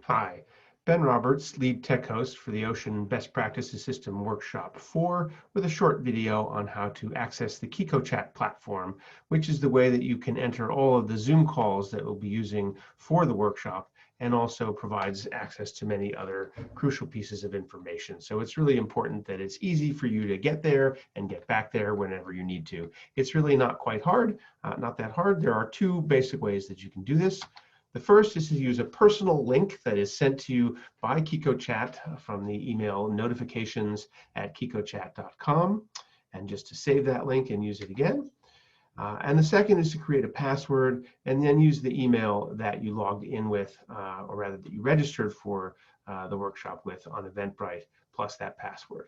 Hi, Ben Roberts, lead tech host for the Ocean Best Practices System Workshop 4 with a short video on how to access the QiqoChat platform, which is the way that you can enter all of the Zoom calls that we'll be using for the workshop and also provides access to many other crucial pieces of information. So it's really important that it's easy for you to get there and get back there whenever you need to. It's really not quite hard, not that hard. There are two basic ways that you can do this. The first is to use a personal link that is sent to you by QiqoChat from the email notifications@QiqoChat.com, and just to save that link and use it again. And the second is to create a password and then use the email that you logged in with, or rather that you registered for the workshop with on Eventbrite, plus that password.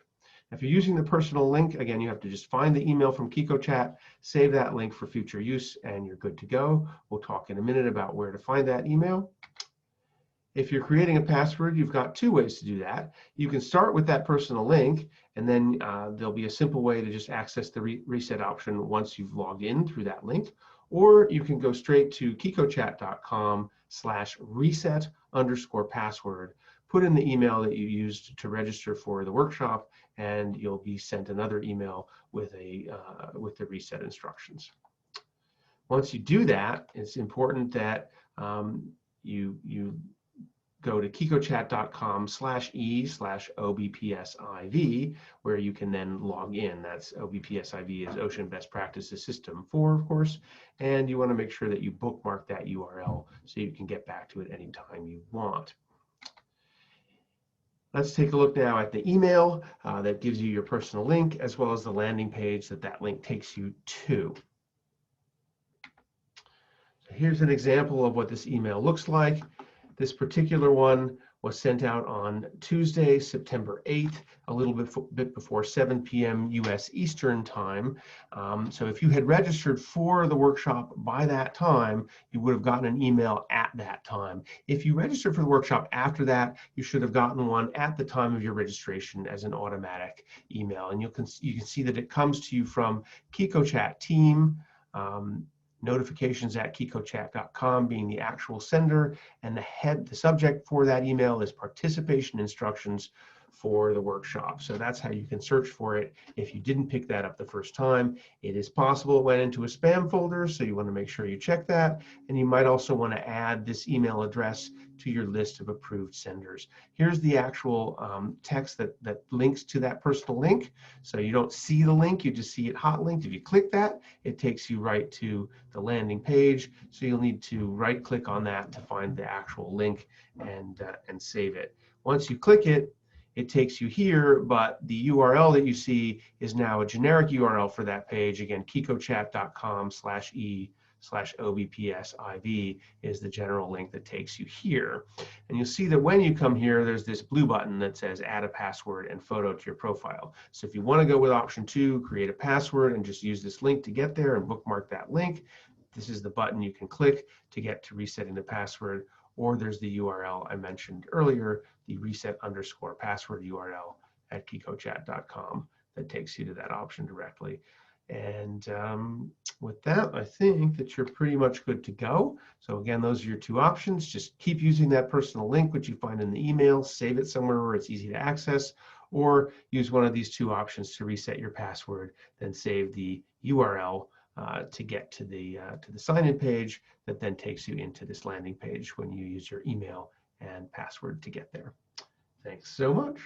If you're using the personal link, again, you have to just find the email from QiqoChat, save that link for future use, and you're good to go. We'll talk in a minute about where to find that email. If you're creating a password, you've got two ways to do that. You can start with that personal link, and then there'll be a simple way to just access the reset option once you've logged in through that link. Or you can go straight to QiqoChat.com/reset_password, put in the email that you used to register for the workshop, and you'll be sent another email with the reset instructions. Once you do that, it's important that you go to QiqoChat.com/e/OBPSIV, where you can then log in. That's OBPSIV is Ocean Best Practices System 4, of course, and you want to make sure that you bookmark that URL so you can get back to it anytime you want. Let's take a look now at the email that gives you your personal link, as well as the landing page that link takes you to. So here's an example of what this email looks like. This particular one was sent out on Tuesday, September 8th, a little bit before 7 p.m. US Eastern Time. So if you had registered for the workshop by that time, you would have gotten an email at that time. If you registered for the workshop after that, you should have gotten one at the time of your registration as an automatic email. And you can see that it comes to you from QiqoChat team, notifications@QiqoChat.com being the actual sender, and the subject for that email is participation instructions for the workshop. So that's how you can search for it if you didn't pick that up the first time. It is possible it went into a spam folder, so you want to make sure you check that. And you might also want to add this email address to your list of approved senders. Here's the actual text that links to that personal link. So you don't see the link, you just see it hot linked. If you click that, it takes you right to the landing page. So you'll need to right click on that to find the actual link and save it. Once you click it, it takes you here, but the URL that you see is now a generic URL for that page. Again, QiqoChat.com/e/OBPSIV is the general link that takes you here. And you'll see that when you come here, there's this blue button that says add a password and photo to your profile. So if you want to go with option 2, create a password and just use this link to get there and bookmark that link, this is the button you can click to get to resetting the password. Or there's the URL I mentioned earlier, the reset_password URL at QiqoChat.com that takes you to that option directly. And with that, I think that you're pretty much good to go. So again, those are your two options. Just keep using that personal link, which you find in the email, save it somewhere where it's easy to access, or use one of these two options to reset your password, then save the URL to get to the sign-in page that then takes you into this landing page when you use your email and password to get there. Thanks so much.